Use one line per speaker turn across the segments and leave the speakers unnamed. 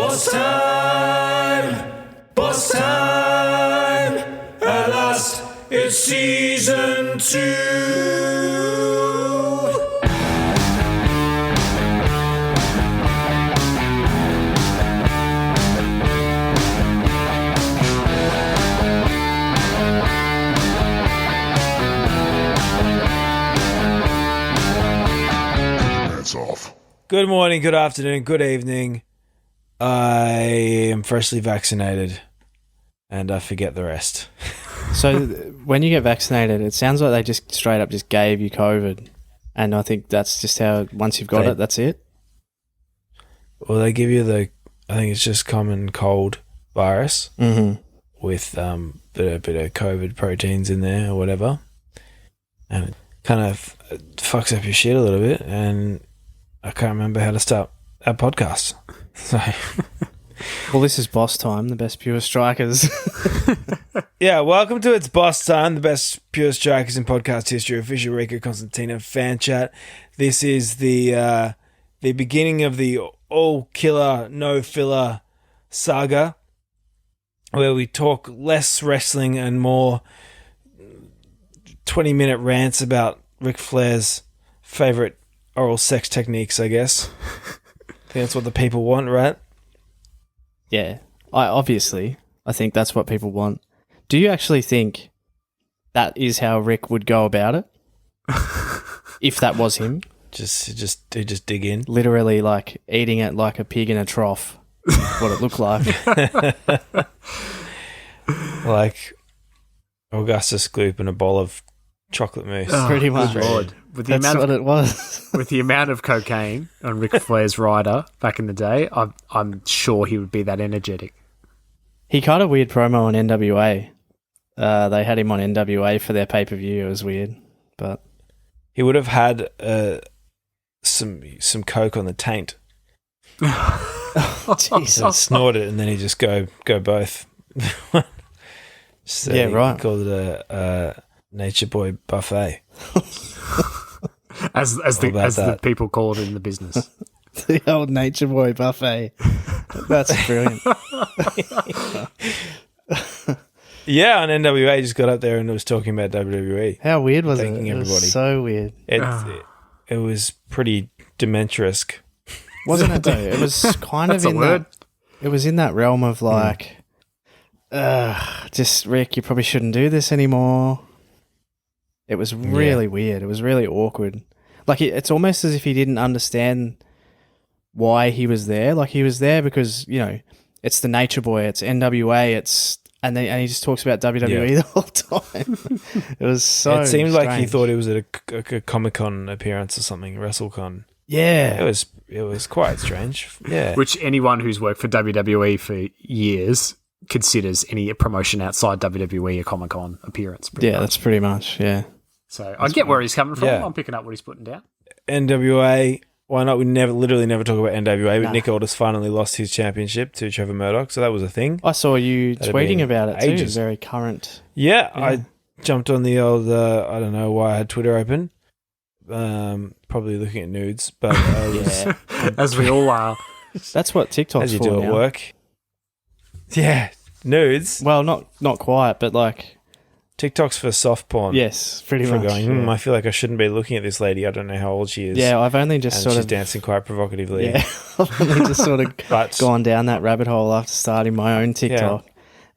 Boss time! Boss time! At last, it's season 2!
Off.
Good morning, good afternoon, good evening. I am freshly vaccinated and I forget the rest.
So when you get vaccinated, it sounds like they just straight up just gave you COVID. And I think that's just how, once you've got it, that's it.
Well, they give you I think it's just common cold virus with a bit of COVID proteins in there or whatever. And it kind of fucks up your shit a little bit, and I can't remember how to start our podcast. So,
well, this is Boss Time, the best pure strikers.
yeah, welcome to It's Boss Time, the best pure strikers in podcast history. Official Rico Constantino fan chat. This is the beginning of the all killer, no filler saga, where we talk less wrestling and more 20-minute rants about Ric Flair's favorite oral sex techniques, I guess. I think that's what the people want, right?
Yeah. I think that's what people want. Do you actually think that is how Rick would go about it? If that was him?
Just dig in.
Literally like eating it like a pig in a trough. What it looked like.
Like Augustus Gloop and a bowl of chocolate mousse.
Oh, pretty much.
Lord.
That's what it was.
With the amount of cocaine on Ric Flair's rider back in the day, I'm sure he would be that energetic.
He cut a weird promo on NWA. They had him on NWA for their pay-per-view. It was weird, but
he would have had some coke on the taint.
Oh, Jesus.
Snort it and then he just go both. So
yeah, right.
He called it a Nature Boy buffet.
as the people call it in the business.
The old Nature Boy buffet. That's brilliant.
Yeah, on NWA just got up there and was talking about WWE.
How weird was it?
Thanking everybody.
Was so weird.
It was pretty dementoresque.
Wasn't it though? It was kind of in that. It was in that realm of like, just Rick, you probably shouldn't do this anymore. It was really weird. It was really awkward. Like it's almost as if he didn't understand why he was there. Like he was there because, you know, it's the Nature Boy, it's NWA, and he just talks about WWE the whole time. It was so
It seemed
strange.
like he thought it was at a Comic-Con appearance or something, WrestleCon.
Yeah.
It was quite strange. Yeah.
Which anyone who's worked for WWE for years considers any promotion outside WWE a Comic-Con appearance.
Yeah, that's pretty much, yeah.
So I get where he's coming from.
Yeah.
I'm picking up what he's putting down.
NWA, why not? We literally never talk about NWA, but Nick Aldis finally lost his championship to Trevor Murdoch, so that was a thing.
I saw you tweeting about it
ages.
too, very current.
Yeah, I jumped on the old, I don't know why I had Twitter open, probably looking at nudes, but I was...
As we all are.
That's what TikTok's
as you
for
do
now.
at work. Yeah, nudes.
Well, not quite, but like...
TikTok's for soft porn.
Yes, pretty
for
much.
Going, I feel like I shouldn't be looking at this lady. I don't know how old she is.
Yeah, I've only just
and
she's
dancing quite provocatively.
Yeah, I've only just sort of gone down that rabbit hole after starting my own TikTok.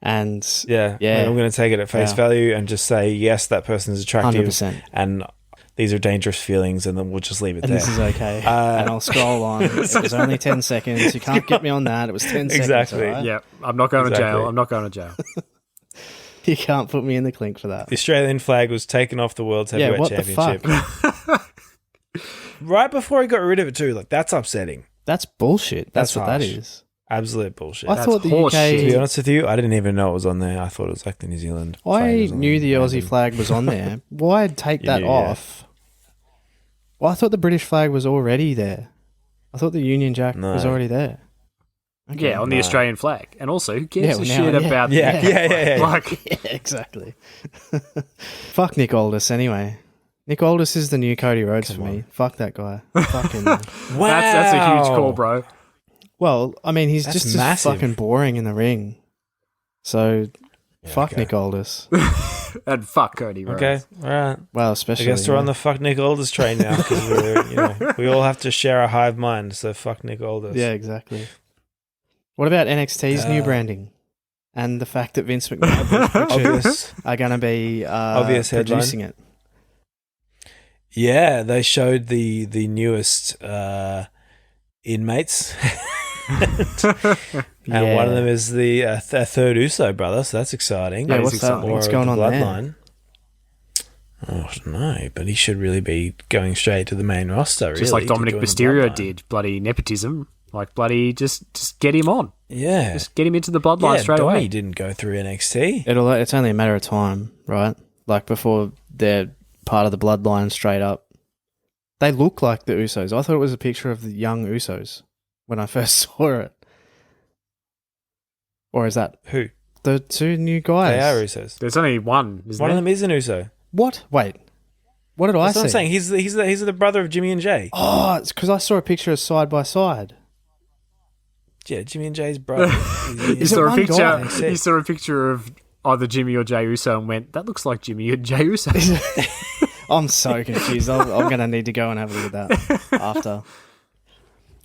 And
I'm going to take it at face value and just say, yes, that person is attractive.
100%.
And these are dangerous feelings, and then we'll just leave it
and
there.
This is okay. And I'll scroll on. It was only 10 seconds. You can't get me on that. It was 10
Exactly.
seconds. Right?
Yeah, I'm not going to jail. I'm not going to jail.
You can't put me in the clink for that.
The Australian flag was taken off the World Heavyweight Championship.
The fuck?
Right before he got rid of it too. Like, that's upsetting.
That's bullshit. That's what
harsh.
that is.
Absolute bullshit.
I thought the UK...
To be honest with you, I didn't even know it was on there. I thought it was like the New Zealand flag.
I knew the Aussie flag was on there. Why take that off? Well, I thought the British flag was already there. I thought the Union Jack was already there.
Okay. Yeah, on the Australian flag. And also, who gives a shit about
yeah.
Like,
yeah, exactly. Fuck Nick Aldis anyway. Nick Aldis is the new Cody Rhodes for me. Fuck that guy. Fucking
wow. That's a huge call, bro.
Well, I mean, he's
That's
just
massive.
as fucking boring in the ring. So, fuck
okay.
Nick Aldis.
And fuck Cody Rhodes.
Okay, all right.
Well,
I
especially.
guess we're on the fuck Nick Aldis train now because we all have to share a hive mind. So fuck Nick Aldis.
Yeah, exactly. What about NXT's new branding and the fact that Vince McMahon and Bruce Pritchard are going to be
Obvious headline.
producing it?
Yeah, they showed the newest inmates, and one of them is the third Uso brother. So that's exciting.
Yeah,
That is
what's that?
exciting.
What's
Or
going
the
on there?
bloodline. Oh no, but he should really be going straight to the main roster.
Just
really,
like
to
Dominic
join the
Mysterio
bloodline.
did. Bloody nepotism. Like bloody just get him on.
Yeah,
Just get him into the bloodline straight
Dommy
away.
didn't go through NXT.
It's only a matter of time, right? Like before they're part of the bloodline straight up. They look like the Usos. I thought it was a picture of the young Usos when I first saw it. Or is that
Who?
the two new guys?
They are Usos.
There's only one, isn't
One
there?
of them is an Uso.
What? Wait. What did I
That's
see?
what I'm saying. He's the brother of Jimmy and Jay.
Oh, it's because I saw a picture of side by side.
Yeah, Jimmy and Jay's brother.
You
Is it
saw a
one
picture.
guy?
You saw a picture of either Jimmy or Jay Uso and went, "That looks like Jimmy and Jay Uso."
I'm so confused. I'm going to need to go and have a look at that after.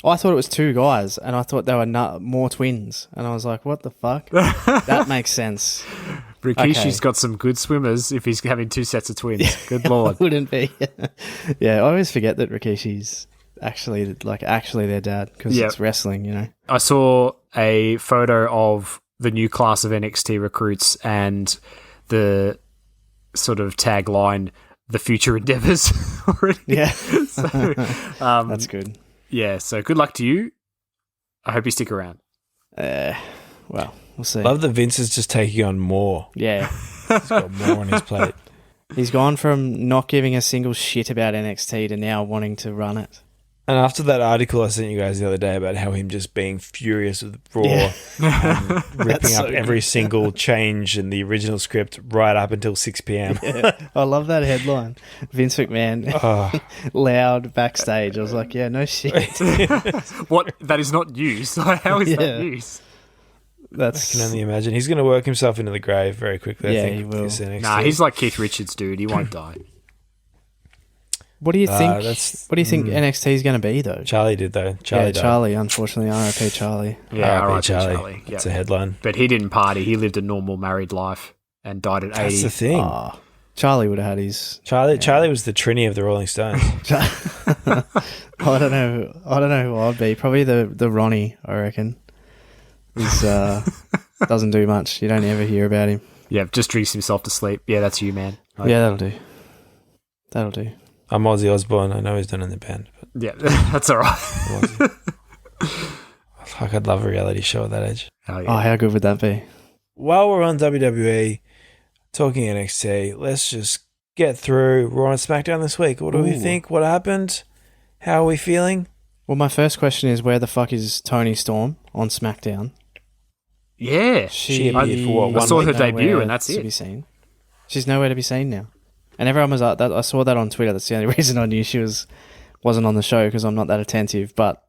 I thought it was two guys, and I thought they were more twins. And I was like, what the fuck? That makes sense.
Rikishi's
Okay.
got some good swimmers if he's having two sets of twins. Good lord.
Wouldn't be. Yeah, I always forget that Rikishi's actually their dad because
Yep.
it's wrestling, you know.
I saw a photo of the new class of NXT recruits and the sort of tagline, "The future endeavors." already.
Yeah.
So,
That's good.
yeah, so good luck to you. I hope you stick around.
Well, we'll see.
Love that Vince is just taking on more.
Yeah.
He's got more on his plate.
He's gone from not giving a single shit about NXT to now wanting to run it.
And after that article I sent you guys the other day about how him just being furious with Raw,
Yeah.
and ripping
so
up every single change in the original script right up until 6 p.m.
I love that headline. Vince McMahon,
Oh,
loud backstage. I was like, yeah, no shit.
What? That is not news. How is
Yeah.
that news?
I
That's
can only imagine. He's going to work himself into the grave very quickly,
Yeah,
I think.
he will.
this NXT.
Nah, he's like Keith Richards, dude. He won't die.
What do you think?
that's-
What do you think NXT is going to be though?
Charlie did, though. Charlie died.
Charlie. Unfortunately, R.I.P. Charlie.
Yeah,
R.I.P.
R.I.P.
Charlie. It's a
Yep.
headline.
But he didn't party. He lived a normal married life and died at 80.
That's the thing.
Ah, Charlie would have had his.
Charlie was the Trini of the Rolling Stones.
I don't know. I don't know who I'd be. Probably the Ronnie. I reckon. He's doesn't do much. You don't ever hear about him.
Yeah, just drinks himself to sleep. Yeah, that's you, man. Like,
Yeah, that'll do. That'll do.
I'm Ozzy Osbourne. I know he's done in the band. But
Yeah, that's all right.
I'm Ozzy. Fuck, I'd love a reality show at that age.
Hell
Oh,
yeah.
how good would that be?
While we're on WWE, talking NXT, let's just get through Raw and SmackDown this week. What do we
Ooh.
think? What happened? How are we feeling?
Well, my first question is, where the fuck is Toni Storm on SmackDown?
Yeah.
She appeared for what,
I saw
one
her
week?
debut
Nowhere
and that's
to
it.
be seen. She's nowhere to be seen now. And everyone was like, I saw that on Twitter. That's the only reason I knew she wasn't on the show because I'm not that attentive. But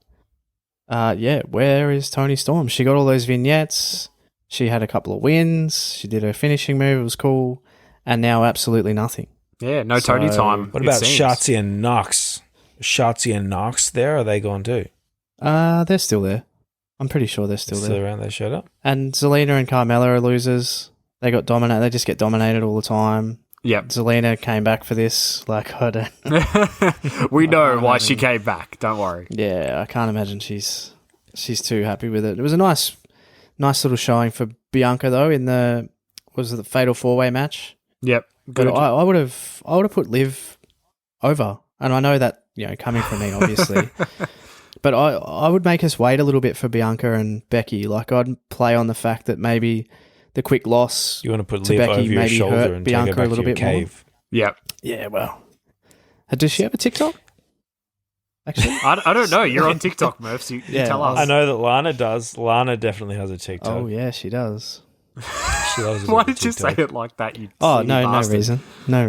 yeah, where is Toni Storm? She got all those vignettes. She had a couple of wins. She did her finishing move. It was cool. And now absolutely nothing.
Yeah, no Tony
So-
time.
What
it
about
seems.
Shotzi and Knox? Shotzi and Knox there? Are they gone too?
They're still there. I'm pretty sure they're still
Still
there.
around? They showed up?
And Zelina and Carmella are losers. They got dominated. They just get dominated all the time.
Yep.
Zelina came back for this. Like, I don't.
We know why
imagine-
she came back. Don't worry.
Yeah, I can't imagine she's too happy with it. It was a nice little showing for Bianca though in the Fatal 4-Way match.
Yep.
But
Good.
I would have put Liv over, and I know that coming from me obviously. But I would make us wait a little bit for Bianca and Becky. Like I'd play on the fact that maybe the quick loss.
You want to put
To
Liv
Becky,
over your
maybe
shoulder
hurt
and
Bianca
take her back
a little
to your
bit more.
cave.
Yep.
Yeah, well, does she have a TikTok? Actually,
I don't know. You're on TikTok, Murph. So you
Yeah,
tell us.
I know that Lana does. Lana definitely has a TikTok.
oh yeah, she does.
She loves a
Why
bit of
did you say
TikTok.
it like that? You
Oh
silly
no
bastard.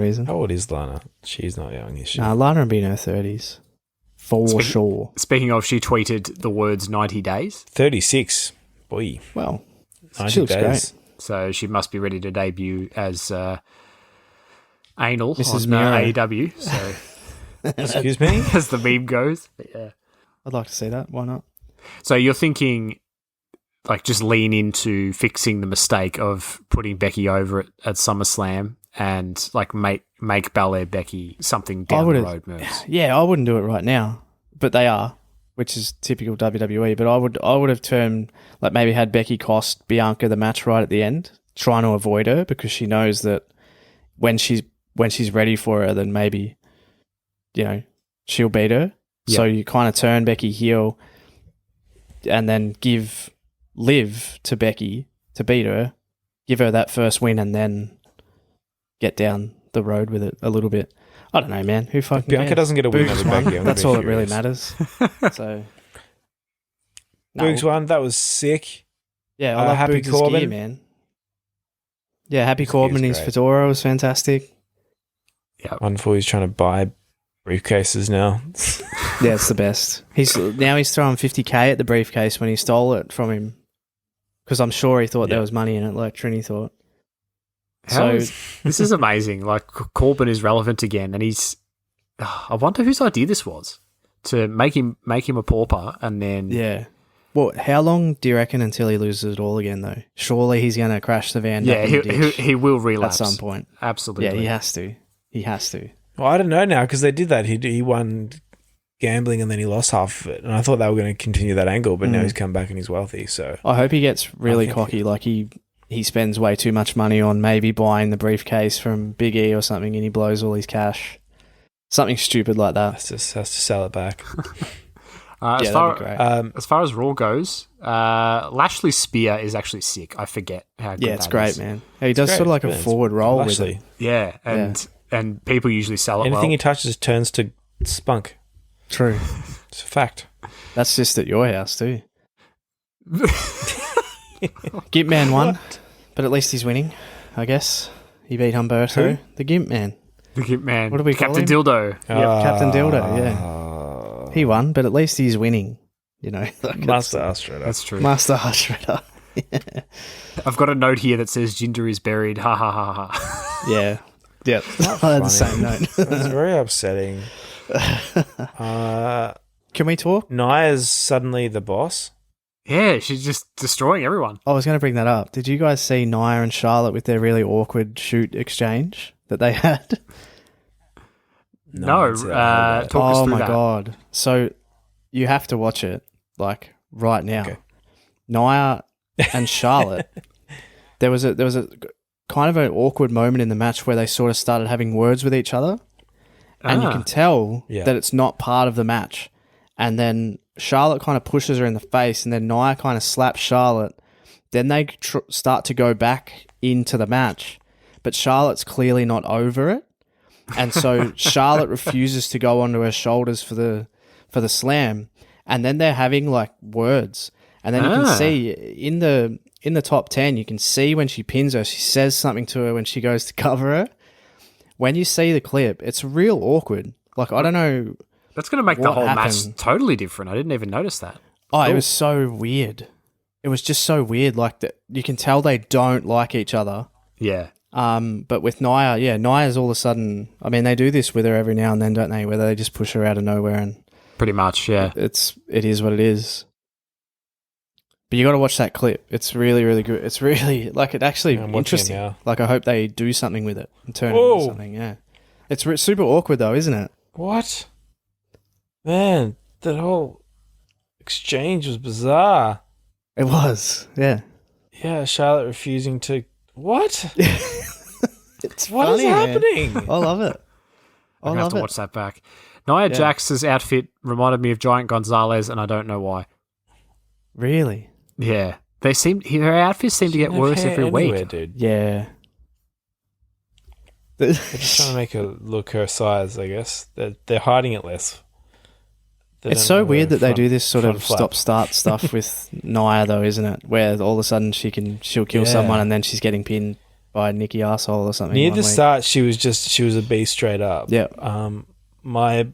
reason.
How old is Lana? She's not young, is she?
Nah, Lana would be in her 30s. For sure.
Speaking of, she tweeted the words 90 days.
36. Boy.
Well,
90
she looks
days.
great.
So she must be ready to debut as anal
Mrs.
on
Miro.
AEW. So
Excuse me?
as the meme goes. But yeah.
I'd like to see that. Why not?
So you're thinking, like, just lean into fixing the mistake of putting Becky over at SummerSlam and, like, make Belair Becky something down the road moves.
Yeah, I wouldn't do it right now, but they are, which is typical WWE. But I would have turned, like, maybe had Becky cost Bianca the match right at the end, trying to avoid her because she knows that when she's ready for her, then maybe, you know, she'll beat her.
Yeah.
So you kind of turn Becky heel and then give Liv to Becky to beat her, give her that first win, and then get down the road with it a little bit. I don't know, man. Who fucking
Bianca
cares?
doesn't get a win
Boogs
over
won.
Becky. I'm
That's
gonna
all
be
that really
furious.
matters. So,
Boogs won. That was sick.
Yeah, I love
Happy
Boogs'
Corbin.
gear, man. Yeah, Happy
His
Corbin.
gear's
His
great.
fedora was fantastic.
Wonderful. He's trying to buy briefcases now.
Yeah, it's the best. He's throwing $50K at the briefcase when he stole it from him, because I'm sure he thought there was money in it, like Trini thought.
This is amazing. Like, Corbin is relevant again, and he's. I wonder whose idea this was to make him a pauper, and then
Yeah. Well, how long do you reckon until he loses it all again, though? Surely he's going to crash the van.
yeah, he will relapse
at some point.
Absolutely.
Yeah, he has to. He has to.
Well, I don't know now because they did that. He won gambling and then he lost half of it. And I thought they were going to continue that angle, but now he's come back and he's wealthy. So
I hope he gets really
I think-
cocky. Like he spends way too much money on maybe buying the briefcase from Big E or something, and he blows all his cash. Something stupid like that.
has to sell it back.
As
Yeah,
far
that'd be great.
as far as Raw goes, Lashley's spear is actually sick. I forget how good
Yeah, it's
that
great,
is.
man. He does
great.
sort of like a
It's
forward roll with
Lashley.
it.
Yeah, and people usually sell it
Anything
well.
he touches turns to spunk.
True.
It's a fact.
That's just at your house too. Gimp Man won, but at least he's winning, I guess. He beat Humberto.
Who?
The Gimp Man.
The Gimp Man.
What do we call
Captain
him?
Dildo.
Yeah, Captain Dildo, yeah. He won, but at least he's winning. You know, like
Master Astro.
That's true.
Master Hush Shredder.
I've got a note here that says Jinder is buried. Ha ha ha ha.
Yeah. Yeah. I had the same note.
It's very upsetting.
Can we talk?
Nia's suddenly the boss.
Yeah, she's just destroying everyone.
I was going to bring that up. Did you guys see Nia and Charlotte with their really awkward shoot exchange that they had?
No,
it's, uh,
talk us
Oh
through
my
that.
God. So you have to watch it, like, right now.
Okay.
Nia and Charlotte, there was a kind of an awkward moment in the match where they sort of started having words with each other, and you can tell
Yeah.
that it's not part of the match. And then Charlotte kind of pushes her in the face, and then Nia kind of slaps Charlotte. Then they start to go back into the match, but Charlotte's clearly not over it, and so Charlotte refuses to go onto her shoulders for the slam. And then they're having like words, and then you can see in the top 10, you can see when she pins her, she says something to her when she goes to cover her. When you see the clip, it's real awkward. Like, I don't know.
That's going to make the
What
whole match
happened?
totally different. I didn't even notice that.
Oh, it was so weird. It was just so weird. Like, that you can tell they don't like each other.
Yeah.
But with Nia, Nia's all of a sudden, I mean, they do this with her every now and then, don't they? Where they just push her out of nowhere, and
Pretty much, yeah.
it is what it is. But you got to watch that clip. It's really, really good. It's really, like, it actually
I'm watching it
interesting.
now.
Like, I hope they do something with it and turn it
Whoa.
into something, yeah. It's super awkward, though, isn't it?
What? Man, that whole exchange was bizarre.
It was, yeah.
Yeah, Charlotte refusing to... What?
It's
What is
funny, man.
happening?
I love it. I
I'm going to have
love
to
it.
watch that back. Nia Jax's outfit reminded me of Giant Gonzalez, and I don't know why.
Really?
Yeah. Her outfits seem to get
No
worse
hair
every
anywhere,
week.
dude.
Yeah.
They're just trying to make her look her size, I guess. They're hiding it less. They
It's
don't
so
have a
weird that they
front-
do this sort
front
of
flap.
stop-start stuff with Nia, though, isn't it? Where all of a sudden she'll kill
Yeah.
someone, and then she's getting pinned by Nikki Arsehole or something.
Near
one
the
week.
start, she was a beast straight up.
Yeah.
My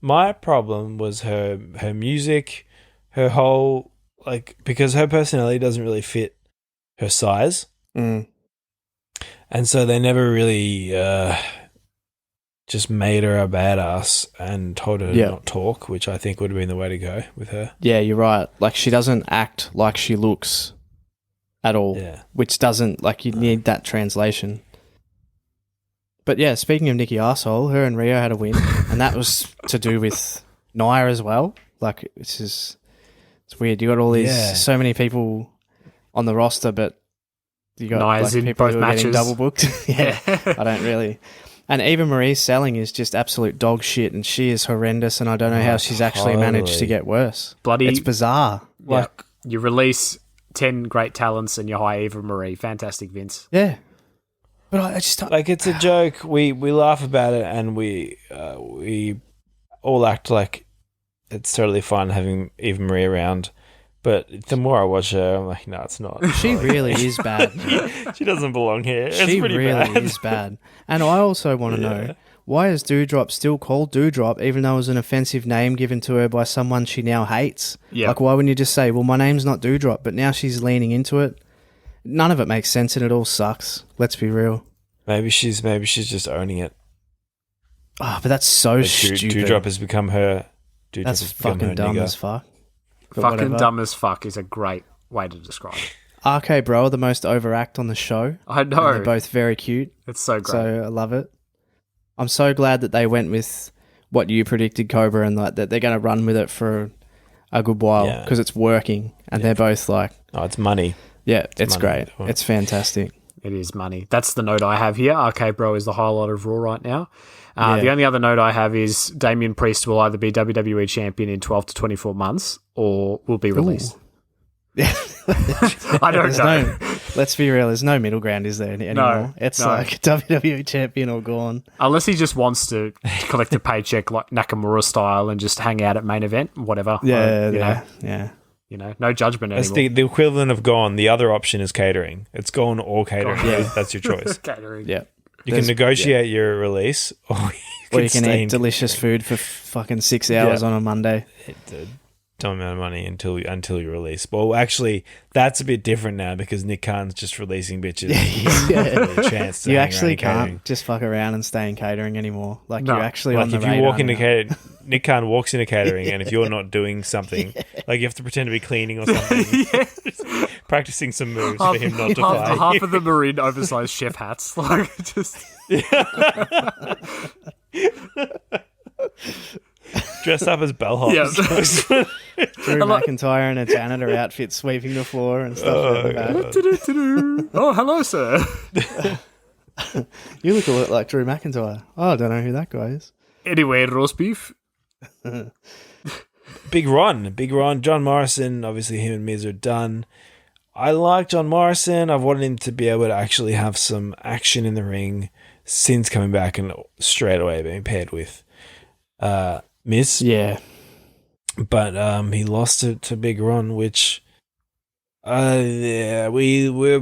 My problem was her music, her whole, like, because her personality doesn't really fit her size.
Mm.
And so they never really just made her a badass and told her to not talk, which I think would have been the way to go with her.
Yeah, you're right. Like, she doesn't act like she looks at all, which doesn't, like, you need that translation. But yeah, speaking of Nikki Arsehole, her and Rio had a win, and that was to do with Nia as well. Like, it's weird. You got all these, so many people on the roster, but you got
Nia's
like,
in
people
both
who are
matches.
getting double booked. I don't really. And Eva Marie's selling is just absolute dog shit, and she is horrendous, and I don't know how she's actually managed to get worse.
It's
bizarre.
Like, you release 10 great talents and you hire Eva Marie. Fantastic, Vince.
Yeah. But I just
like, it's a joke. We laugh about it, and we all act like it's totally fine having Eva Marie around. But the more I watch her, I'm like, no, it's not.
She really is bad.
She doesn't belong here.
She
it's pretty
really
bad.
is bad. And I also want to know, why is Dewdrop still called Dewdrop, even though it was an offensive name given to her by someone she now hates?
Yeah.
Like, why wouldn't you just say, well, my name's not Dewdrop, but now she's leaning into it? None of it makes sense, and it all sucks. Let's be real.
Maybe she's just owning it.
Oh, but that's so
Like,
stupid.
Dewdrop has become her. Dewdrop
That's
has become
fucking
her
dumb
nigger.
as fuck. But
Fucking
whatever.
dumb as fuck is a great way to describe it.
RK Bro are the most overact on the show.
I
And
know.
they're both very cute.
It's so great.
So I love it. I'm so glad that they went with what you predicted, Cohbra, and like that they're going to run with it for a good while because it's working. And they're both like,
oh, it's money.
Yeah, it's
money.
great. It's fantastic.
It is money. That's the note I have here. RK Bro is the highlight of Raw right now. The only other note I have is Damian Priest will either be WWE champion in 12 to 24 months or will be released. I don't know.
Let's be real. There's no middle ground, is there, anymore?
No,
It's like WWE champion or gone.
Unless he just wants to collect a paycheck like Nakamura style and just hang out at main event, whatever.
Yeah.
You know, no judgment
That's
anymore.
the equivalent of gone. The other option is catering. It's gone or catering.
Yeah.
That's your choice.
Catering.
Yeah.
You can negotiate your release, or you can
eat delicious food for fucking 6 hours on a Monday.
Dumb amount of money until you release. Well, actually, that's a bit different now because Nick Khan's just releasing bitches. A chance to
You
hang
actually
around catering.
can't just fuck around and stay in catering anymore. Like,
No.
you're actually
Like
on the
if you
radar
walk into
now.
catering, Nick Khan walks into catering, and if you're not doing something, like you have to pretend to be cleaning or something, practicing some moves for him not to fire.
Half of them are in oversized chef hats. Like, just
Dress up as bellhops.
yeah.
Drew McIntyre in a janitor outfit sweeping the floor and stuff like that.
Oh, hello, sir.
You look a lot like Drew McIntyre. Oh, I don't know who that guy is.
Anyway, roast beef.
Big Ron. John Morrison, obviously him and Miz are done. I like John Morrison. I've wanted him to be able to actually have some action in the ring since coming back and straight away being paired with Miz.
Yeah.
But he lost it to Big Ron, which we're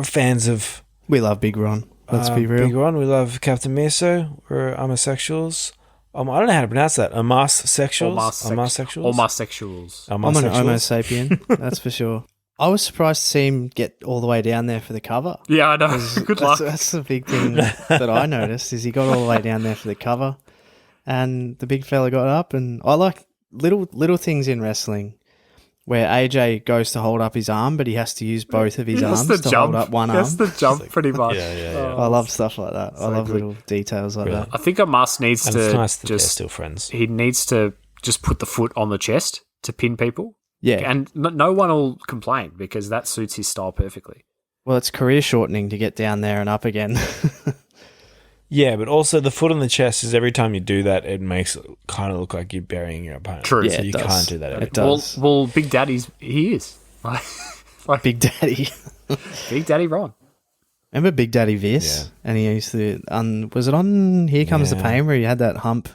fans of.
We love Big Ron. Let's be real.
Big Ron. We love Captain Meso. We're homosexuals. I don't know how to pronounce that. Homosexuals.
Homosexuals.
I'm an Homo sapien, that's for sure. I was surprised to see him get all the way down there for the cover.
Yeah, I know. Good luck.
That's the big thing that I noticed is he got all the way down there for the cover, and the big fella got up. And I like little things in wrestling where AJ goes to hold up his arm, but he has to use both of his arms to hold up one arm.
That's the jump, pretty much.
Yeah.
I love stuff like that. I love little details like that.
I think Amos needs
And
to
it's nice that they're
just
still friends.
he needs to just put the foot on the chest to pin people.
Yeah.
And no one will complain because that suits his style perfectly.
Well, it's career shortening to get down there and up again.
Yeah, but also the foot on the chest is every time you do that, it makes it kind of look like you're burying your opponent.
True.
Yeah,
So
it
you
does.
can't do that every
It
time.
does.
Well, Big Daddy's he is like
Big Daddy.
Big Daddy Ron.
Remember Big Daddy Viss?
Yeah.
And he used to, was it on Here Comes the
Yeah.
Pain where he had that hump?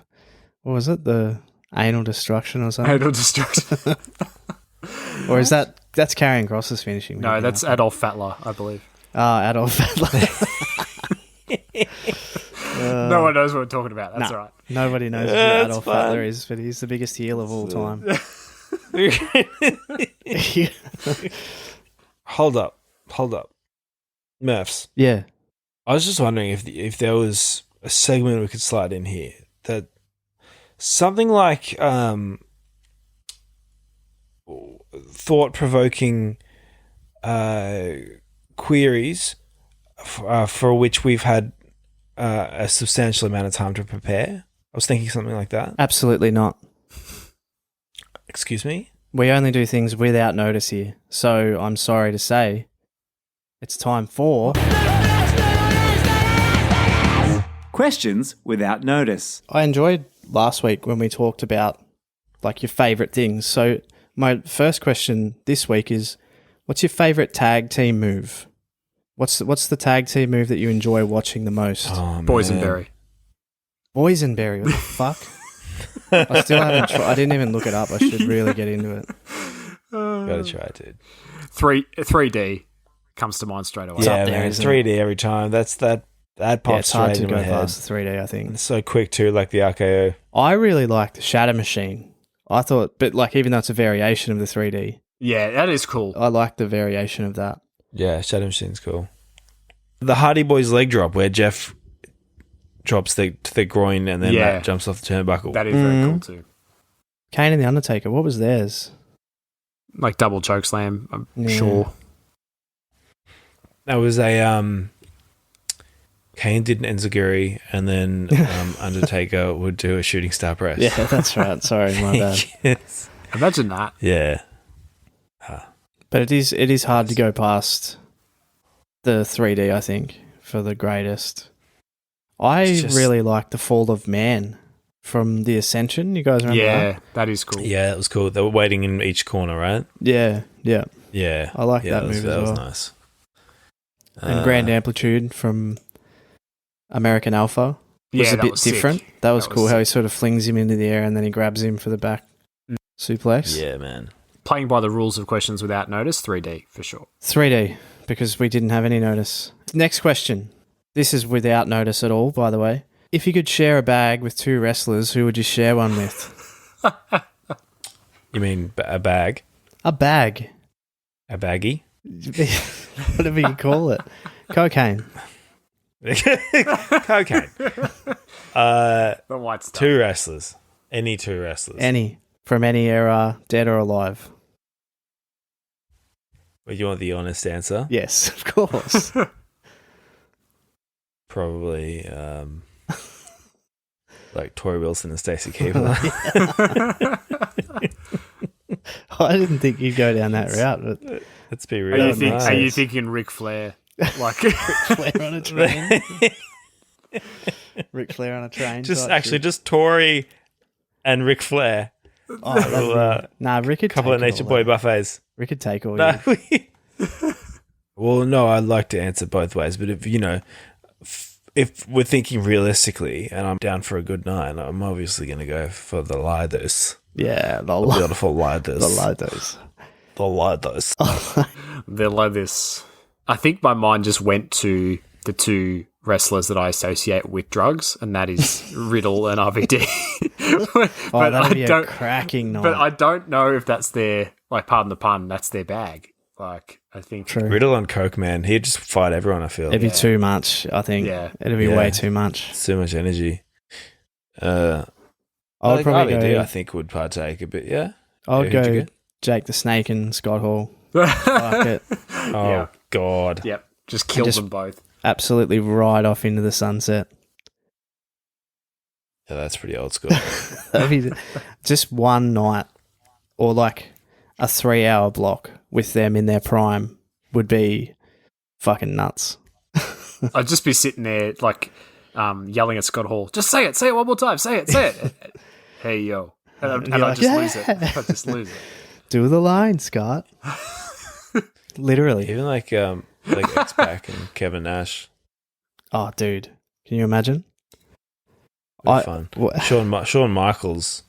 What was it? The anal destruction or something?
Total destruction.
Or is that's Karrion Kross's finishing?
No,
move,
that's
yeah.
Adolf Fatler, I believe.
Adolf Hitler.
No one knows what we're talking about. That's
Nah.
all right.
Nobody knows who
That's
Adolf
fine.
Hitler is, but he's the biggest heel of all time.
Hold up. Murphs.
Yeah.
I was just wondering if there was a segment we could slide in here that something like thought-provoking queries for which we've had a substantial amount of time to prepare. I was thinking something like that.
Absolutely not.
Excuse me?
We only do things without notice here. So I'm sorry to say, it's time for...
Questions without notice.
I enjoyed last week when we talked about like your favourite things. So my first question this week is, what's your favourite tag team move? What's the tag team move that you enjoy watching the most?
Oh, man.
Boysenberry.
Boysenberry, what the fuck? I still haven't tried. I didn't even look it up. I should really get into it.
Gotta try it, dude.
3D comes to mind straight away.
It's
Yeah,
up there,
man.
isn't
3D every time. That
Yeah,
pops
it's hard
straight
to
in my
go
head.
past the 3D, I think.
It's so quick too, like the RKO.
I really like the Shatter Machine. I thought, but like even though it's a variation of the 3D,
Yeah, that is cool.
I like the variation of that.
Yeah, Shadow Machine's cool. The Hardy Boys leg drop where Jeff drops to the groin and then
Yeah.
Matt jumps off the turnbuckle.
That is very cool too.
Kane and the Undertaker, what was theirs?
Like double choke slam, I'm
Yeah.
sure.
That was a Kane did an enziguri and then Undertaker would do a shooting star press.
Yeah, that's right. Sorry, my bad.
Yes.
Imagine that.
Yeah.
But it is hard to go past the 3D, I think, for the greatest. I
It's just-
really like the Fall of Man from the Ascension. You guys remember
Yeah,
that?
that is cool.
Yeah, it was cool. They were waiting in each corner, right?
Yeah, yeah.
Yeah.
I like
Yeah,
that move as
that was
well.
nice.
And Grand Amplitude from American Alpha was
Yeah,
a
that
bit
was sick.
different. That was
That was
cool how he
sick.
sort of flings him into the air and then he grabs him for the back suplex.
Yeah, man.
Playing by the rules of questions without notice, 3D for sure.
3D, because we didn't have any notice. Next question. This is without notice at all, by the way. If you could share a bag with two wrestlers, who would you share one with?
You mean a bag?
A bag.
A baggie?
Whatever you call it. Cocaine.
Cocaine.
The white stuff.
Two wrestlers. Any two wrestlers.
Any. From any era, dead or alive.
But you want the honest answer?
Yes, of course.
Probably like Tori Wilson and Stacey Keebler.
I didn't think you'd go down that route, but
Let's be
Are
real.
you,
nice.
are you thinking Ric Flair? Like,
Flair on a train. Ric Flair on a train.
just
type
actually
shit.
just Tori and Ric Flair.
Oh, that'd be-
Well,
nah, Rick could
couple of
take
Nature
all
Boy
that.
buffets.
Rick could take all
No.
you.
Well, no, I'd like to answer both ways, but if if we're thinking realistically, and I'm down for a good night, I'm obviously going to go for the Liders.
Yeah, the
The beautiful Liders.
Lidos.
The Liders.
they're like this. I think my mind just went to the two wrestlers that I associate with drugs, and that is Riddle and RVD.
Oh, that'd be a cracking night.
But I don't know if that's their, like, pardon the pun, that's their bag. Like, I think.
True.
Riddle on coke, man. He'd just fight everyone, I feel.
It'd be too much, I think.
Yeah.
It'd be
Yeah.
way too much.
It's too much energy.
I
I
would
think
probably
RVD,
go.
I think, would partake a bit, yeah?
I would
who'd you
go
go?
Jake the Snake and Scott Hall. Fuck it.
Oh,
Yeah.
God.
Yep. Just kill
Just-
them both.
Absolutely right off into the sunset.
Yeah, that's pretty old school.
That'd be just one night or like a 3-hour block with them in their prime would be fucking nuts.
I'd just be sitting there, like, yelling at Scott Hall. Just say it one more time. Say it. Hey, yo. And
you're
I'd
like,
just lose it.
"Yeah."
I'd just lose it.
Do the line, Scott. Literally.
Even like X-Pac and Kevin Nash.
Oh, dude. Can you imagine?
It'd be fun.
Wha-
Shawn Michaels.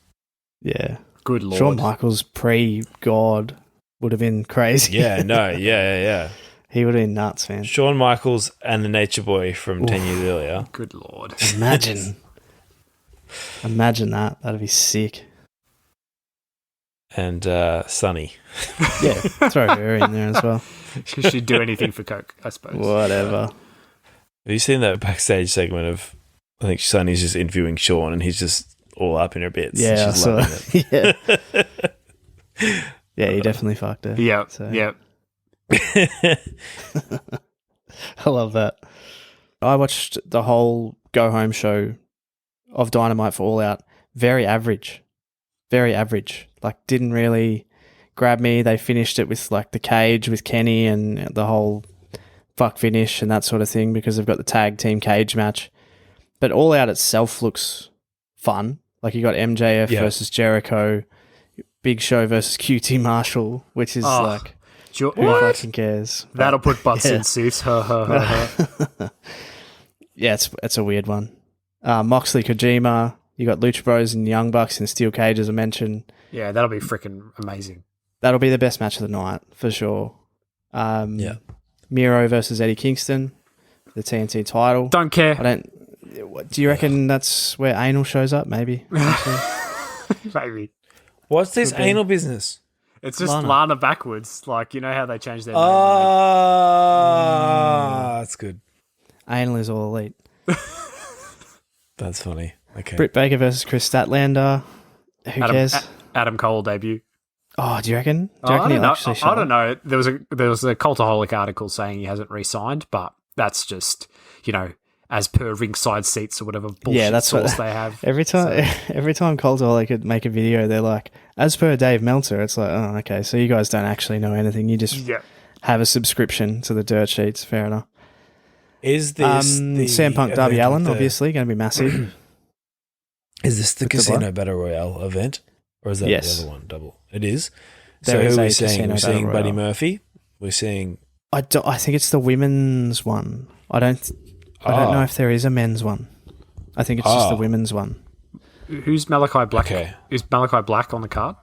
Yeah.
Good lord.
Shawn Michaels pre-God would have been crazy.
Yeah, no, yeah.
He would have been nuts, man.
Shawn Michaels and the Nature Boy from 10 years earlier.
Good Lord.
Imagine. Imagine that. That'd be sick.
And Sunny.
Yeah, throw her in there as well.
She'd do anything for Coke, I suppose.
Whatever.
Have you seen that backstage segment of, I think Sunny's just interviewing Shawn and he's just all up in her bits?
Yeah, I
She's
saw
loving
it.
it.
Yeah. Yeah, he definitely fucked her.
Yeah,
So-
yeah.
I love that. I watched the whole go home show of Dynamite for All Out. Very average. Very average. Like, didn't really grab me. They finished it with like the cage with Kenny and the whole fuck finish and that sort of thing because they've got the tag team cage match. But All Out itself looks fun. Like, you got MJF versus Jericho, Big Show versus QT Marshall, which is like, who fucking cares?
That'll
But-
put butts in suits.
Yeah, it's a weird one. Moxley, Kojima, you got Lucha Bros and Young Bucks in steel cage, as I mentioned.
Yeah, that'll be freaking amazing.
That'll be the best match of the night, for sure. Miro versus Eddie Kingston, the TNT title.
Don't care.
Do you reckon that's where Anal shows up, maybe?
Maybe.
What's this
Could be.
anal business?
It's just
Lana.
Lana backwards. Like, you know how they changed their name?
That's good.
Anal is all elite.
That's funny. Okay.
Britt Baker versus Chris Statlander. Who cares?
Adam Cole debut.
Oh, do you reckon? Do you
I
reckon
don't
he'll
know.
actually show
I don't
up?
know. There was a Cultaholic article saying he hasn't re-signed, but that's just, as per ringside seats or whatever bullshit
that's what-
source they have.
Every time Cultaholic could make a video, they're like, as per Dave Meltzer, it's like, oh, okay, so you guys don't actually know anything. You just
Yeah.
have a subscription to the dirt sheets. Fair enough.
Is this the
Sam Punk, Darby
event
Allin,
with the-
obviously, going to be massive.
Is this the
With the
Casino
what?
Battle Royale event? Or is that
Yes.
the other one? Double. It is.
There
So
is
who are
a
we seeing?
Casino
We're seeing
Battle
Buddy
Royale.
Murphy. We're seeing...
I think it's the women's one. I don't know if there is a men's one. I think it's just the women's one.
Who's Malachi Black?
Okay.
Is Malachi Black on the card?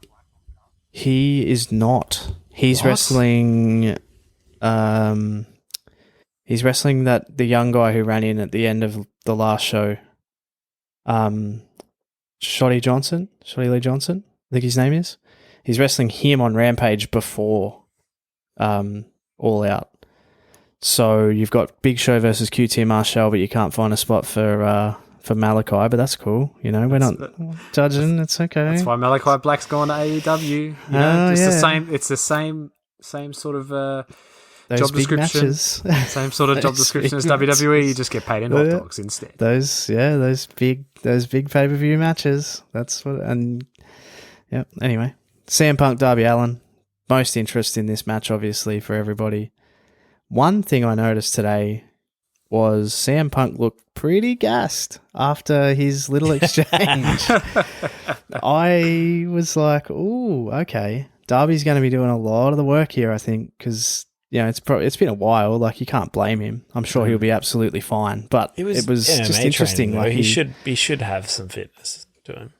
He is not. He's
What?
wrestling. He's wrestling the young guy who ran in at the end of the last show. Shotty Lee Johnson, I think his name is. He's wrestling him on Rampage before All Out. So you've got Big Show versus QT Marshall, but you can't find a spot for Malachi, but that's cool. We're not judging. It's okay.
That's why Malachi Black's gone to AEW. It's the same sort of
Those
job
big
description.
matches.
Same sort of job
Those
description as
big
WWE. You just get paid in hot
Yeah.
dogs instead.
those big pay-per-view matches. That's what. And yeah. Anyway, CM Punk, Darby Allin. Most interest in this match, obviously, for everybody. One thing I noticed today was CM Punk looked pretty gassed after his little exchange. I was like, "Ooh, okay, Darby's going to be doing a lot of the work here." I think because it's been a while. Like, you can't blame him. I'm sure he'll be absolutely fine. But it was
MMA
just interesting.
training, though.
Like
he should have some fitness to him.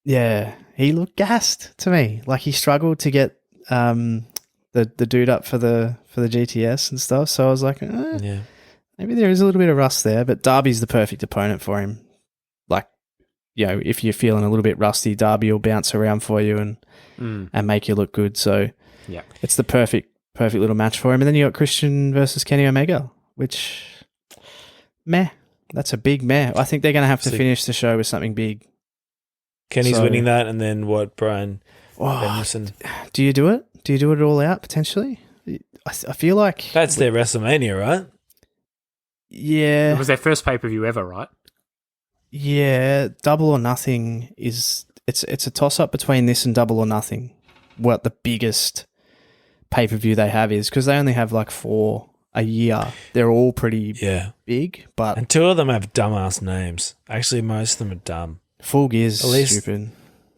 yeah, he looked gassed to me. Like, he struggled to get the dude up for the GTS and stuff. So I was like,
Yeah.
maybe there is a little bit of rust there. But Darby's the perfect opponent for him. Like, if you're feeling a little bit rusty, Darby will bounce around for you and make you look good. So
Yeah.
it's the perfect little match for him. And then you got Christian versus Kenny Omega, which that's a big meh. I think they're going to have to finish the show with something big.
Kenny's
So-
winning that, and then what, Brian
Oh,
Danielson?
do you do it? Do you do it all out potentially? I feel like
That's their WrestleMania, right?
yeah,
It was their first pay-per-view ever, right?
yeah. Double or Nothing it's a toss up between this and Double or Nothing. What the biggest pay-per-view they have is, because they only have like 4 a year. They're all pretty
Yeah.
big, but
And 2 of them have dumbass names. Actually, most of them are dumb.
Full Gear's
At least-
stupid.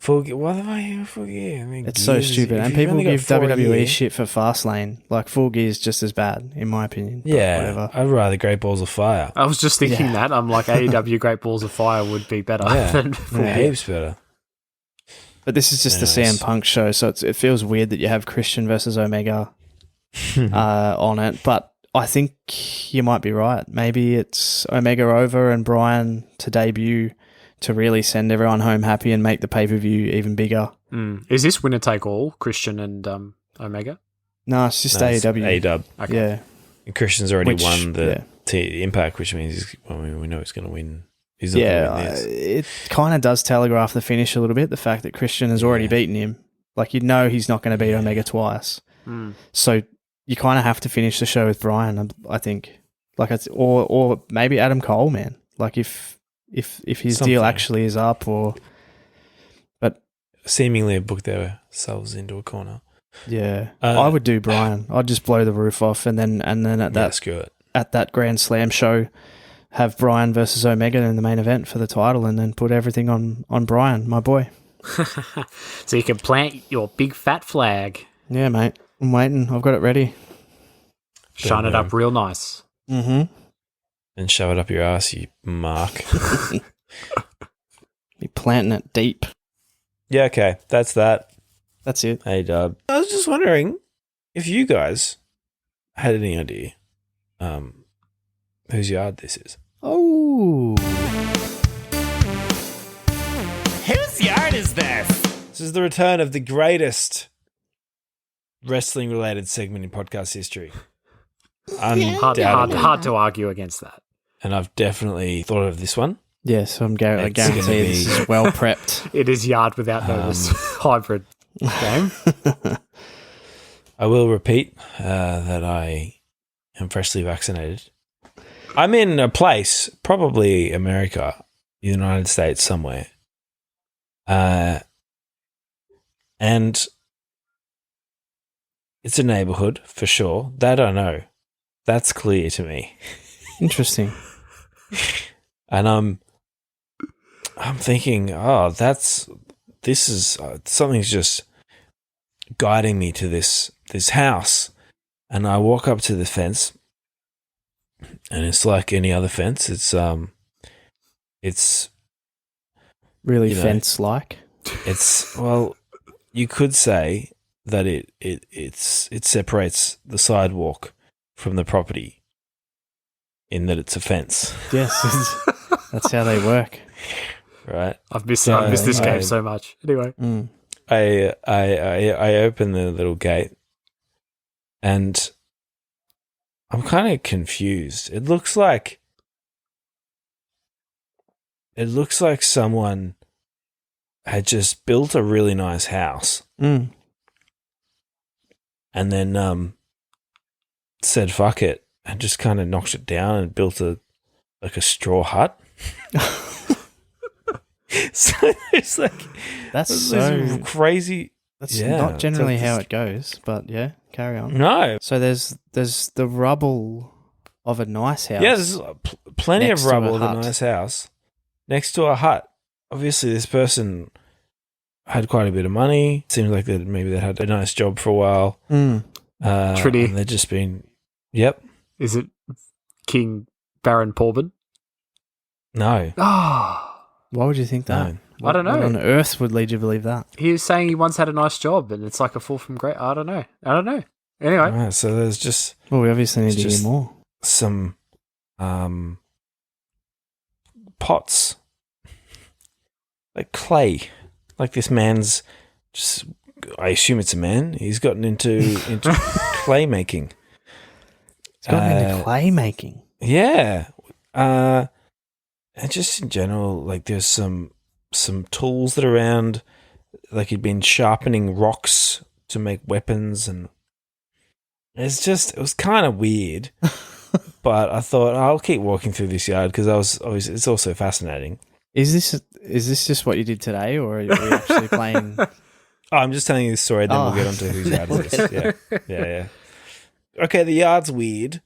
What am I here for? I mean,
It's so
Gears,
stupid.
if
And
you've
people
only got
give
4 a
WWE
year-
shit for Fastlane. Like, Full Gear's just as bad, in my opinion. But
Yeah,
whatever.
I'd rather Great Balls of Fire.
I was just thinking
Yeah.
that. I'm like, AEW Great Balls of Fire would be better
Yeah.
than Full
Yeah.
Gear.
Heaps better.
But this is just the
Anyways.
CM Punk show, so it feels weird that you have Christian versus Omega on it. But I think you might be right. Maybe it's Omega over and Brian to debut to really send everyone home happy and make the pay-per-view even bigger.
Is this winner take all, Christian and Omega?
No, it's just AEW.
A-Dub.
Okay.
Yeah.
And Christian's already won the Impact, which means we know he's going to win. He's not going to win this.
It kind of does telegraph the finish a little bit, the fact that Christian has already beaten him. Like, you know he's not going to beat Omega twice. So you kind of have to finish the show with Brian, I think. Like, it's or maybe Adam Cole, man. Like, if his deal actually is up, but
seemingly have booked themselves into a corner.
Yeah, I would do Brian. I'd just blow the roof off, and then at that Grand Slam show, have Brian versus Omega in the main event for the title, and then put everything on Brian, my boy.
So you can plant your big fat flag.
Yeah, mate. I'm waiting. I've got it ready.
Shine it up real nice.
Mm-hmm.
And shove it up your ass, you mark.
Be planting it deep.
Yeah, okay. That's that.
That's it.
Hey, Dub. I was just wondering if you guys had any idea whose yard this is.
Oh.
Whose yard is this?
This is the return of the greatest wrestling-related segment in podcast history.
Hard to argue against that.
And I've definitely thought of this one.
Yes, I guarantee this is well prepped.
It is Yard Without Notice hybrid game.
I will repeat that I am freshly vaccinated. I'm in a place, probably America, United States somewhere. And it's a neighborhood for sure. That I know. That's clear to me.
Interesting.
And I'm thinking, something's just guiding me to this house. And I walk up to the fence, and it's like any other fence. It's
really fence-like.
It's, well, you could say that it separates the sidewalk from the property, in that it's a fence.
Yes, that's how they work.
Right.
I've missed this game so much. Anyway,
I open the little gate, and I'm kind of confused. It looks like someone had just built a really nice house, and then said fuck it and just kind of knocked it down and built a straw hut. So it's like
that's so
crazy.
That's not generally how it goes, but yeah, carry on.
No.
So there's the rubble of a nice house.
Yeah, there's plenty of rubble of a nice house next to a hut. Obviously, this person had quite a bit of money. Seems like maybe they had a nice job for a while.
Trinity.
And they've just been, yep.
Is it King Baron Corbin?
No.
Why would you think that?
No.
I don't know.
What on earth would lead you to believe that?
He was saying he once had a nice job, and it's like a fall from grace. I don't know. Anyway.
All right, so there's just...
Well, we obviously need to hear more.
Some pots. Like clay. Like this man's just... I assume it's a man. He's gotten into clay making.
He's gotten into clay making?
Yeah. And just in general, like there's some tools that are around, like he'd been sharpening rocks to make weapons, and it was kind of weird. But I thought I'll keep walking through this yard because it's also fascinating.
Is this just what you did today, or are we actually playing?
Oh, I'm just telling you this story, then we'll get on to whose yard it is. Yeah. Okay, the yard's weird.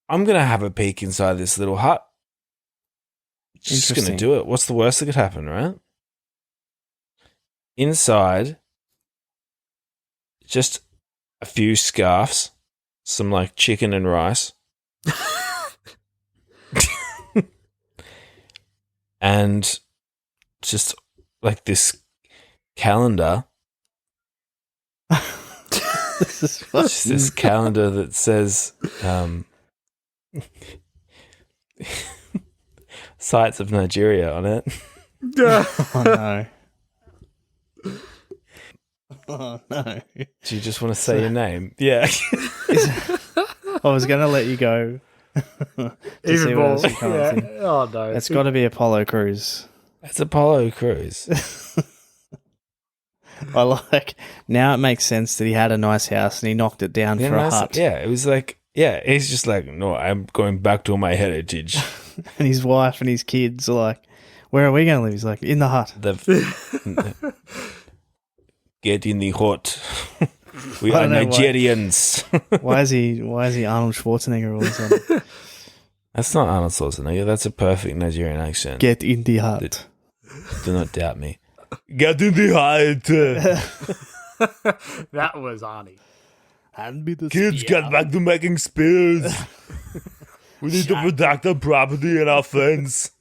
I'm gonna have a peek inside this little hut. Just going to do it. What's the worst that could happen, right? Inside, just a few scarves, some like chicken and rice, and just like this calendar
This is
It's this calendar that says sites of Nigeria on it.
Oh no. Oh no.
Do you just want to say your name? Yeah.
I was going to let you go. To see
Even
what
more.
else you come up with.
Oh no.
It's got to be Apollo Crews.
It's Apollo Crews.
I like, now it makes sense that he had a nice house and he knocked it down for a hut.
Yeah, it was like, yeah, he's just like, no, I'm going back to my heritage.
And his wife and his kids are like, where are we going to live? He's like, in the hut.
Get in the hut. We
I
are
don't know why.
Nigerians.
Why is he Arnold Schwarzenegger all of a sudden?
That's not Arnold Schwarzenegger. That's a perfect Nigerian accent.
Get in the hut.
Do not doubt me. Get in the hut.
That was Arnie.
Hand me the
Kids,
spear.
get back to making spears. We need to protect our property and our fence.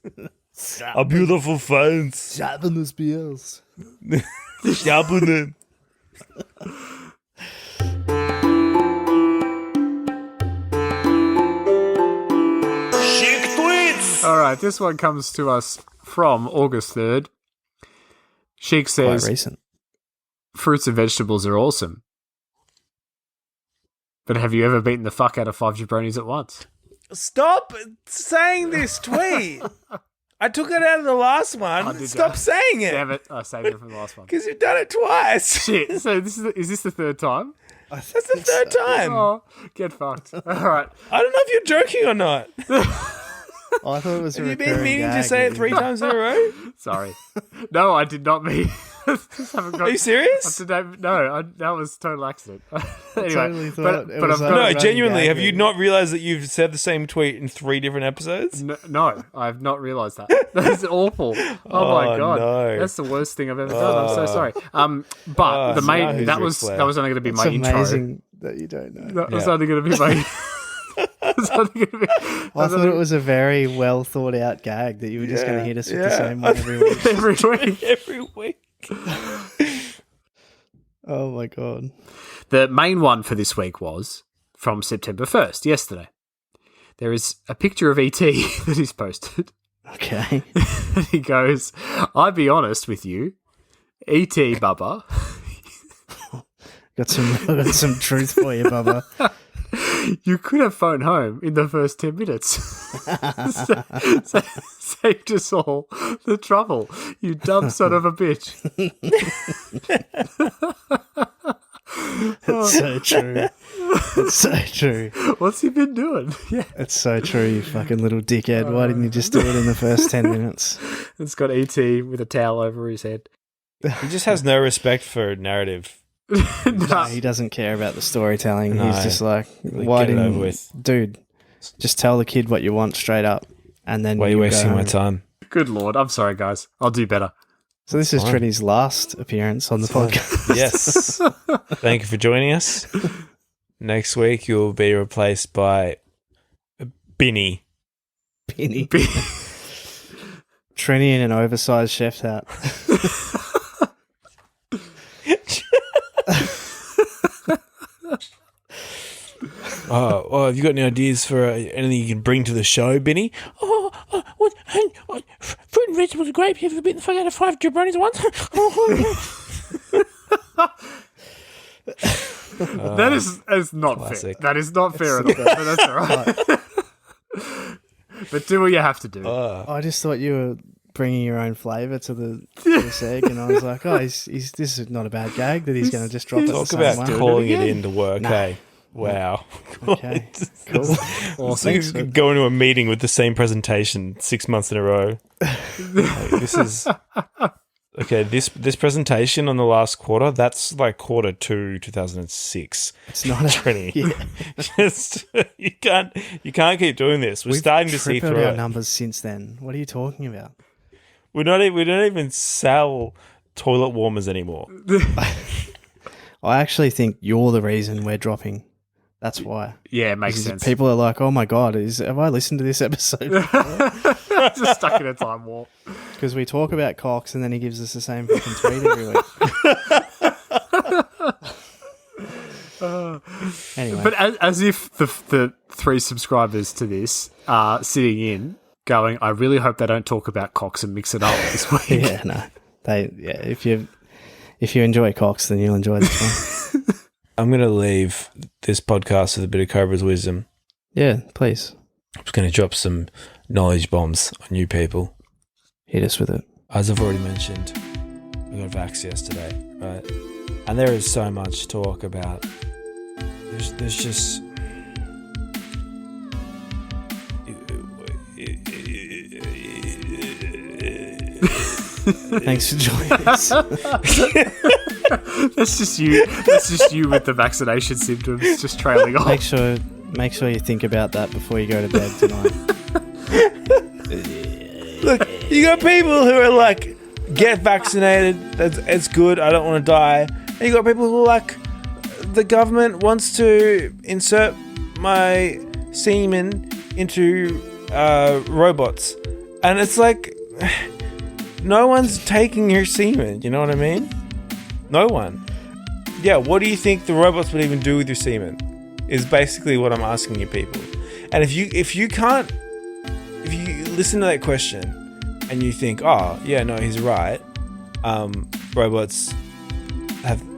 A beautiful fence.
Sharpen the spears.
Sharpen it. Chic tweets.
All right, this one comes to us from August 3rd. Sheik
Quite
says,
recent.
fruits and vegetables are awesome. But have you ever beaten the fuck out of 5 jabronis at once?
Stop saying this tweet. I took it out of the last one.
Oh, did
Stop
ya?
saying it.
Damn it, I saved it from the last one.
Because you've done it twice.
Shit, so is this the third time?
That's the third time.
Oh, get fucked. All right.
I don't know if you're joking or not.
Oh, I thought it was a
Have you been
recurring
meaning to
gag
say
that
it
you-
3 times in a row?
Sorry. No, I did not mean. Just haven't got
Are you serious?
up to date. No, that was total accident. Anyway,
totally thought
but
it
I've
was
got
No,
running
genuinely,
gag
have you
thing.
not realised that you've said the same tweet in 3 different episodes?
No, I've not realised that. That's awful. Oh my
Oh,
god,
no.
that's the worst thing I've ever done. I'm so sorry. But the
so
main
who's
that
Ric
was
Flair?
that was only going to be
It's
my intro.
amazing that you don't know.
That was
Yeah.
only going to be my. That was only gonna be,
I thought it was a very well thought out gag that you were just going to hit us with the same one every week.
every week.
Every week.
Oh my god.
The main one for this week was from September 1st, yesterday. There is a picture of ET that is posted.
Okay.
And he goes, I'll be honest with you, ET Bubba,
got some truth for you, Bubba.
you could have phoned home in the first 10 minutes. Saved us all the trouble, you dumb son of a bitch.
It's so true. It's so true.
What's he been doing? Yeah.
It's so true, you fucking little dickhead. Why didn't you just do it in the first 10 minutes?
It's got ET with a towel over his head.
He just has no respect for narrative.
No.
He doesn't care about the storytelling.
No.
He's just like, why
get it
didn't
over with.
Dude, just tell the kid what you want straight up. And then
Why are you
go
wasting my
home.
time?
Good Lord. I'm sorry, guys. I'll do better.
So this is
Fine.
Trini's last appearance on the podcast.
Yes. Thank you for joining us. Next week, you'll be replaced by Binny.
Penny. Trini in an oversized chef's hat.
Oh, have you got any ideas for anything you can bring to the show, Binny?
What? Fruit and vegetables are great. Have you ever beaten the fuck out of 5 jabronis at once?
That is not
classic.
fair. That is not fair at all. But that's all right. But do what you have to do.
I just thought you were bringing your own flavour to this egg, and I was like, oh, this is not a bad gag that he's going to just drop it the
Talk
same
about
way.
calling it into work, hey? Wow.
Okay, cool.
It's like going to a meeting with the same presentation 6 months in a row. Like, this is... Okay, this presentation on the last quarter, that's like quarter 2, 2006.
It's not a
Trini.
Yeah.
Just you can't keep doing this. We're starting to see
tripled
through
our
it.
numbers since then. What are you talking about?
We don't even sell toilet warmers anymore.
I actually think you're the reason we're dropping. That's why.
Yeah, it makes
Because
sense.
people are like, oh my God, have I listened to this episode?
Just stuck in a time warp.
Because we talk about Cox and then he gives us the same fucking tweet every week. Anyway.
But as if the 3 subscribers to this are sitting in going, I really hope they don't talk about cocks and mix it up this week.
Yeah, no. If you enjoy cocks, then you'll enjoy this one.
I'm going to leave this podcast with a bit of Cobra's wisdom.
Yeah, please.
I'm just going to drop some knowledge bombs on you people.
Hit us with it.
As I've already mentioned, I got vax yesterday, right? And there is so much talk about. There's just.
Thanks for joining us.
That's just you. That's just you with the vaccination symptoms just trailing off.
Make sure you think about that before you go to bed tonight.
Look, you got people who are like, get vaccinated. It's good. I don't want to die. And you got people who are like, the government wants to insert my semen into robots, and it's like, no one's taking your semen. You know what I mean? No one. Yeah. What do you think the robots would even do with your semen? Is basically what I'm asking you people. And if you listen to that question and you think, oh yeah, no, he's right. Robots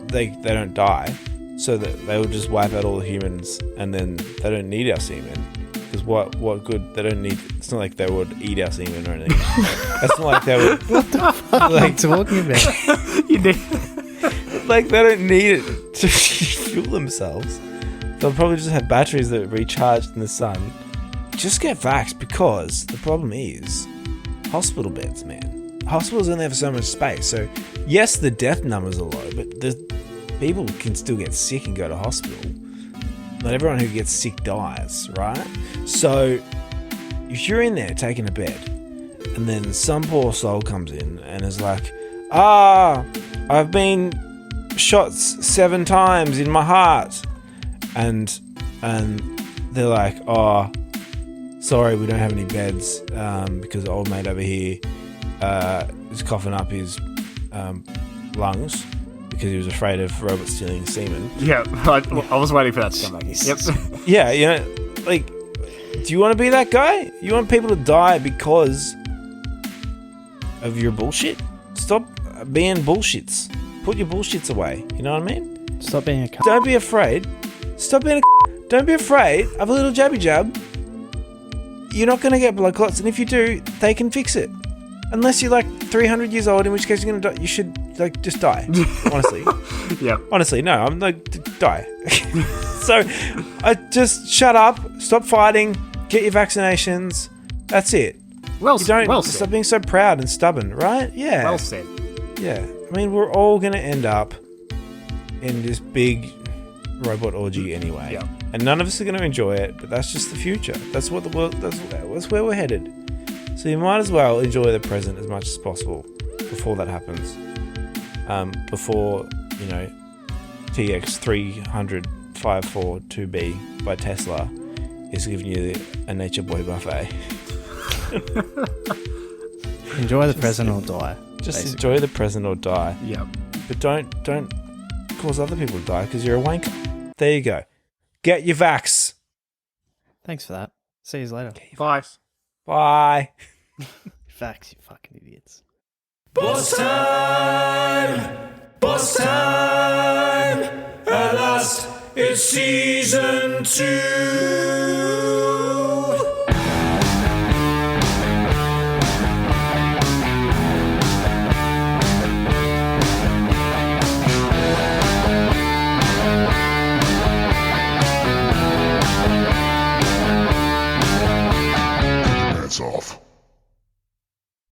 they don't die, so that they will just wipe out all the humans, and then they don't need our semen. Because what good? They don't need. It's not like they would eat our semen or anything. It's not like they would.
What the fuck are you talking about?
You need.
Like they don't need it to fuel themselves. They'll probably just have batteries that are recharged in the sun. Just get vaxxed, because the problem is hospital beds, man. Hospitals only have so much space. So yes, the death numbers are low, but the people can still get sick and go to hospital. Not everyone who gets sick dies, right? So if you're in there taking a bed, and then some poor soul comes in and is like, I've been shot 7 times in my heart. And they're like, oh, sorry, we don't have any beds because the old mate over here is coughing up his lungs because he was afraid of robots stealing semen.
Yeah, I was waiting for that to come back. Yep.
Yeah, you know, like, do you want to be that guy? You want people to die because of your bullshit? Stop being bullshits. Put your bullshits away. You know what I mean?
Stop being a cunt.
Don't be afraid. Stop being a. Don't be afraid of a little jabby jab. You're not going to get blood clots, and if you do, they can fix it. Unless you're like 300 years old, in which case you're going to die. You should like just die. Honestly.
Yeah.
Honestly, no. I'm like die. So, I just shut up. Stop fighting. Get your vaccinations. That's it.
Well said.
Stop being so proud and stubborn, right? Yeah.
Well said.
Yeah. I mean, we're all going to end up in this big robot orgy anyway.
Yeah.
And none of us are going to enjoy it, but that's just the future. That's what the world. That's where we're headed. So you might as well enjoy the present as much as possible before that happens. Before, you know, TX300542B by Tesla is giving you a Nature Boy buffet.
Enjoy the present or die.
Just
basically.
enjoy the present or die.
Yep.
But don't cause other people to die because you're a wanker. There you go. Get your vax.
Thanks for that. See you later.
Bye.
Bye.
Facts, you fucking idiots.
Boss time! Boss time! At last, it's season 2!
Hands off.